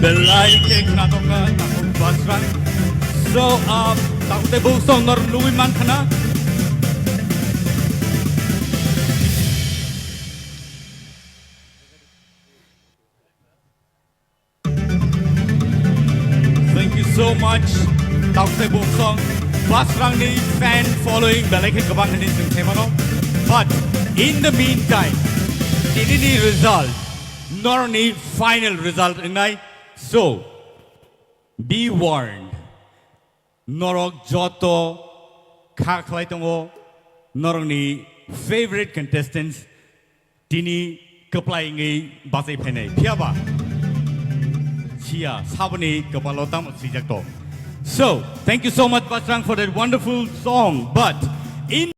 Belai ke knatoka takut Basrang. So takut tebuk sonor lui man kana. Thank you so much. Takut tebuk song Basrang ni fan following Belai ke kabang ni sing themano. But in the meantime, ini result, nor ni final result inai. So, be warned. Norok joto kaklai tongo norok ni favorite contestants tini keplai ngai basai penai. Piaba. Chia sabani kepalotam sijakto. So, thank you so much Basrang for that wonderful song. But in